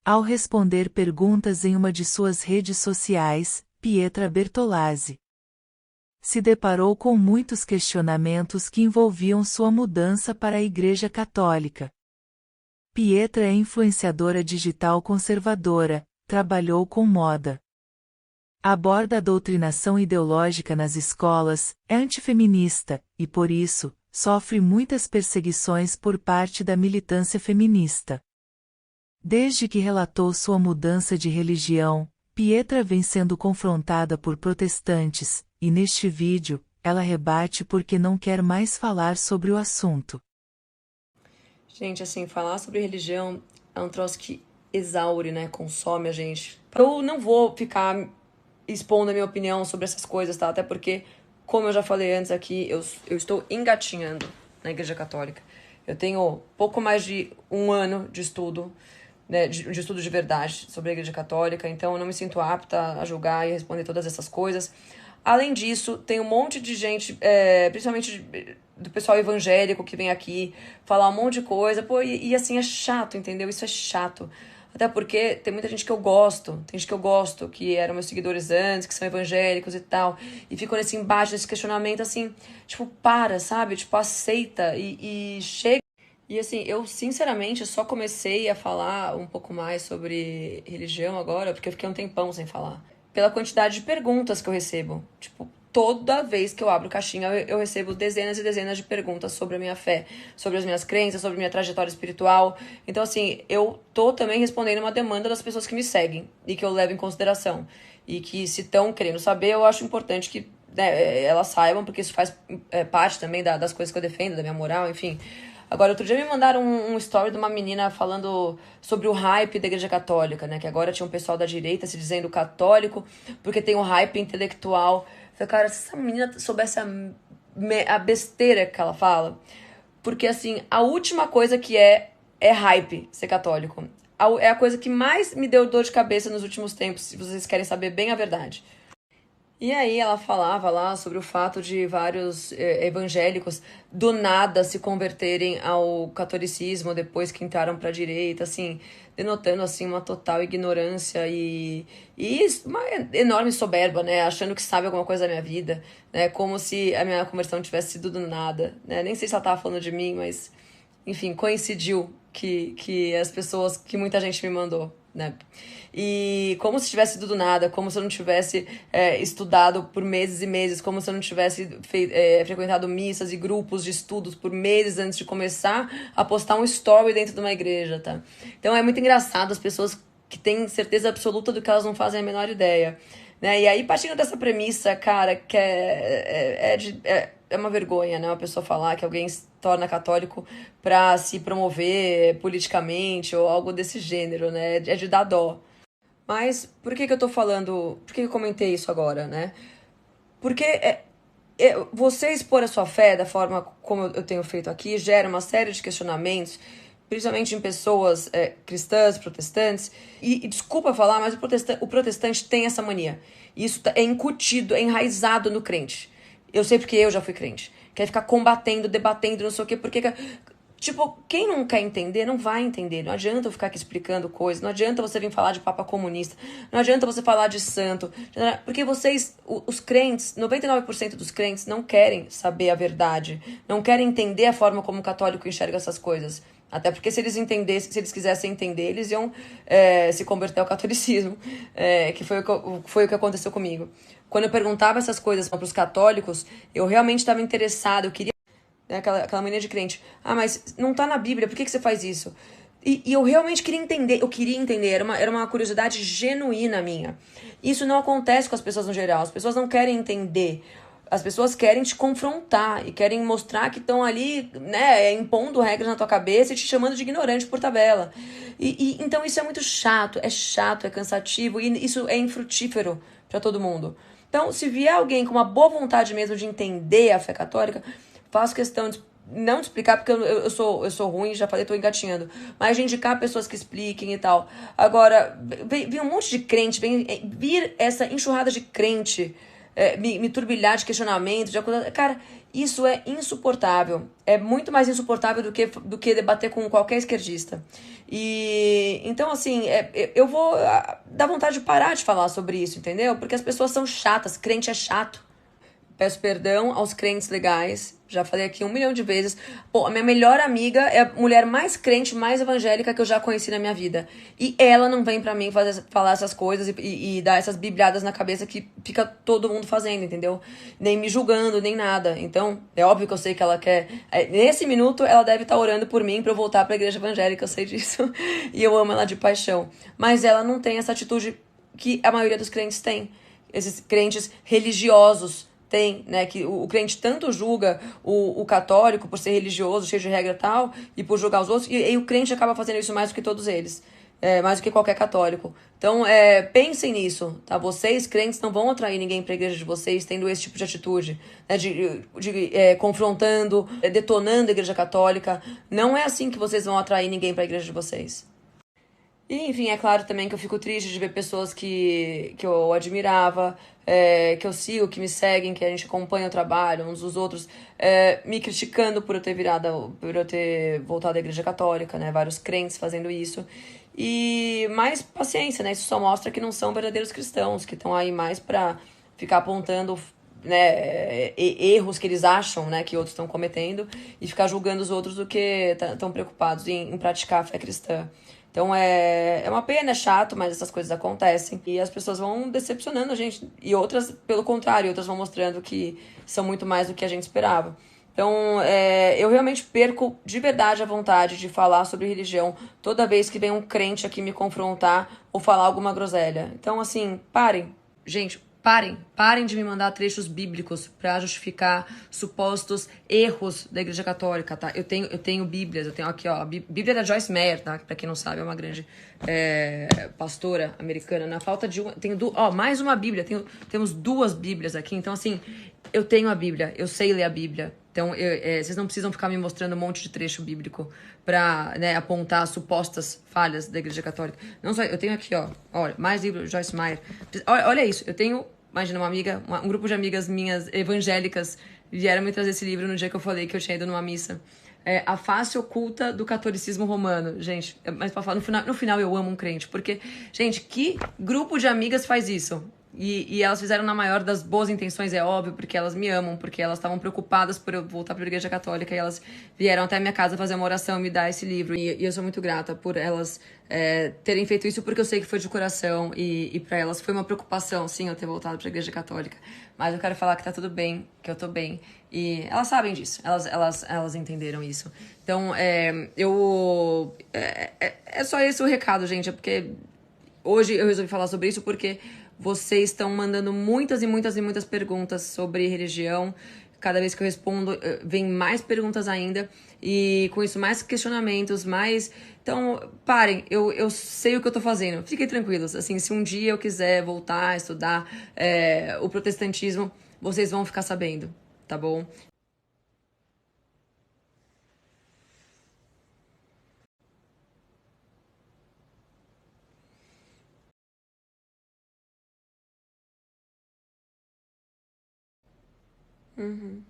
Ao responder perguntas em uma de suas redes sociais, Pietra Bertolazzi se deparou com muitos questionamentos que envolviam sua mudança para a Igreja Católica. Pietra é influenciadora digital conservadora, trabalhou com moda. Aborda a doutrinação ideológica nas escolas, é antifeminista, e por isso, sofre muitas perseguições por parte da militância feminista. Desde que relatou sua mudança de religião, Pietra vem sendo confrontada por protestantes, e neste vídeo, ela rebate porque não quer mais falar sobre o assunto. Gente, assim, falar sobre religião é um troço que exaure, né? Consome a gente. Eu não vou ficar expondo a minha opinião sobre essas coisas, tá? Até porque, como eu já falei antes aqui, eu estou engatinhando na Igreja Católica. Eu tenho pouco mais de um ano de estudo, né, de estudo de verdade sobre a Igreja Católica, então eu não me sinto apta a julgar e responder todas essas coisas. Além disso, tem um monte de gente, principalmente do pessoal evangélico que vem aqui falar um monte de coisa, pô, e assim, é chato, entendeu? Isso é chato. Até porque tem muita gente que eu gosto, tem gente que eu gosto, que eram meus seguidores antes, que são evangélicos e tal, e ficam nesse embate, nesse questionamento, assim, tipo, sabe? Tipo, aceita e chega. E assim, eu sinceramente só comecei a falar um pouco mais sobre religião agora, porque eu fiquei um tempão sem falar. Pela quantidade de perguntas que eu recebo. Tipo, toda vez que eu abro caixinha, eu recebo dezenas e dezenas de perguntas sobre a minha fé, sobre as minhas crenças, sobre a minha trajetória espiritual. Então, assim, eu tô também respondendo uma demanda das pessoas que me seguem e que eu levo em consideração. E que, se estão querendo saber, eu acho importante que, né, elas saibam, porque isso faz parte também das coisas que eu defendo, da minha moral, enfim. Agora, outro dia me mandaram um story de uma menina falando sobre o hype da Igreja Católica, né? Que agora tinha um pessoal da direita se dizendo católico porque tem um hype intelectual. Eu falei, cara, se essa menina soubesse a besteira que ela fala. Porque, assim, a última coisa que é hype ser católico. É a coisa que mais me deu dor de cabeça nos últimos tempos, se vocês querem saber bem a verdade. E aí ela falava lá sobre o fato de vários evangélicos do nada se converterem ao catolicismo depois que entraram para a direita, assim, denotando assim uma total ignorância e uma enorme soberba, né, achando que sabe alguma coisa da minha vida, né, como se a minha conversão tivesse sido do nada, né? Nem sei se ela tava falando de mim, mas enfim, coincidiu que as pessoas, que muita gente me mandou, né? E como se tivesse sido do nada, como se eu não tivesse estudado por meses e meses, como se eu não tivesse frequentado missas e grupos de estudos por meses antes de começar a postar um story dentro de uma igreja, tá? Então é muito engraçado as pessoas que têm certeza absoluta do que elas não fazem a menor ideia. Né? E aí, partindo dessa premissa, cara, que é uma vergonha, né? Uma pessoa falar que alguém se torna católico pra se promover politicamente ou algo desse gênero, né? É de dar dó. Mas por que eu tô falando... Por que eu comentei isso agora, né? Porque você expor a sua fé da forma como eu tenho feito aqui gera uma série de questionamentos, principalmente em pessoas cristãs, protestantes. E desculpa falar, mas o protestante tem essa mania. Isso é incutido, é enraizado no crente. Eu sei porque eu já fui crente. Quer ficar combatendo, debatendo, não sei o quê, porque... Tipo, quem não quer entender, não vai entender. Não adianta eu ficar aqui explicando coisas. Não adianta você vir falar de papa comunista. Não adianta você falar de santo. Porque vocês, os crentes, 99% dos crentes não querem saber a verdade. Não querem entender a forma como o católico enxerga essas coisas. Até porque se eles entendessem, se eles quisessem entender, eles iam se converter ao catolicismo. Que foi o que aconteceu comigo. Quando eu perguntava essas coisas para os católicos, eu realmente estava interessada. Eu queria aquela mania de crente. Ah, mas não tá na Bíblia, por que você faz isso? E eu realmente queria entender, era uma curiosidade genuína minha. Isso não acontece com as pessoas no geral, as pessoas não querem entender. As pessoas querem te confrontar e querem mostrar que estão ali, né, impondo regras na tua cabeça e te chamando de ignorante por tabela. Então isso é muito chato, é cansativo e isso é infrutífero para todo mundo. Então, se vier alguém com uma boa vontade mesmo de entender a fé católica, faço questão de não de explicar, porque eu sou ruim, já falei, tô engatinhando. Mas de indicar pessoas que expliquem e tal. Agora, vem um monte de crente, vir essa enxurrada de crente me turbilhar de questionamento, de acusação. Cara, isso é insuportável. É muito mais insuportável do que debater com qualquer esquerdista. E então, assim, eu vou dar vontade de parar de falar sobre isso, entendeu? Porque as pessoas são chatas, crente é chato. Peço perdão aos crentes legais. Já falei aqui 1 milhão de vezes. Pô, a minha melhor amiga é a mulher mais crente, mais evangélica que eu já conheci na minha vida. E ela não vem pra mim falar essas coisas e dar essas bibliadas na cabeça que fica todo mundo fazendo, entendeu? Nem me julgando, nem nada. Então, é óbvio que eu sei que ela quer. Nesse minuto, ela deve estar orando por mim pra eu voltar pra igreja evangélica, eu sei disso. E eu amo ela de paixão. Mas ela não tem essa atitude que a maioria dos crentes tem. Esses crentes religiosos tem, né, que o crente tanto julga o católico por ser religioso, cheio de regra e tal, e por julgar os outros, e o crente acaba fazendo isso mais do que todos eles, mais do que qualquer católico. Então, pensem nisso, tá? Vocês, crentes, não vão atrair ninguém para a igreja de vocês tendo esse tipo de atitude, né, confrontando, detonando a igreja católica. Não é assim que vocês vão atrair ninguém para a igreja de vocês. E, enfim, é claro também que eu fico triste de ver pessoas que eu admirava, que eu sigo, que me seguem, que a gente acompanha o trabalho uns dos outros, me criticando por eu ter voltado à Igreja Católica, né? Vários crentes fazendo isso. E mais paciência, né? Isso só mostra que não são verdadeiros cristãos, que estão aí mais pra ficar apontando, né, erros que eles acham, né, que outros estão cometendo e ficar julgando os outros do que estão preocupados em praticar a fé cristã. Então é uma pena, é chato, mas essas coisas acontecem. E as pessoas vão decepcionando a gente. E outras, pelo contrário, outras vão mostrando que são muito mais do que a gente esperava. Então, eu realmente perco de verdade a vontade de falar sobre religião toda vez que vem um crente aqui me confrontar ou falar alguma groselha. Então, assim, parem. Gente, parem de me mandar trechos bíblicos para justificar supostos erros da Igreja Católica, tá? Eu tenho Bíblias, eu tenho aqui, ó, a Bíblia da Joyce Meyer, tá? Pra quem não sabe, é uma grande pastora americana. Na falta de uma, mais uma Bíblia, temos 2 Bíblias aqui, então assim, eu tenho a Bíblia, eu sei ler a Bíblia. Então, vocês não precisam ficar me mostrando um monte de trecho bíblico pra, né, apontar supostas falhas da Igreja Católica. Não só, eu tenho aqui, ó, olha, mais livro Joyce Meyer. Olha isso, eu tenho, imagina, um grupo de amigas minhas evangélicas vieram me trazer esse livro no dia que eu falei que eu tinha ido numa missa. A face oculta do catolicismo romano. Gente, mas pra falar, no final eu amo um crente, porque, gente, que grupo de amigas faz isso? E elas fizeram na maior das boas intenções, é óbvio, porque elas me amam, porque elas estavam preocupadas por eu voltar para a Igreja Católica e elas vieram até minha casa fazer uma oração e me dar esse livro. E eu sou muito grata por elas terem feito isso, porque eu sei que foi de coração e para elas foi uma preocupação, sim, eu ter voltado para a Igreja Católica. Mas eu quero falar que tá tudo bem, que eu tô bem. E elas sabem disso, elas entenderam isso. Então, é só esse o recado, gente, é porque hoje eu resolvi falar sobre isso porque vocês estão mandando muitas e muitas e muitas perguntas sobre religião. Cada vez que eu respondo, vem mais perguntas ainda. E com isso, mais questionamentos, mais... Então, parem. Eu sei o que eu tô fazendo. Fiquem tranquilos. Assim, se um dia eu quiser voltar a estudar o protestantismo, vocês vão ficar sabendo, tá bom? Uhum.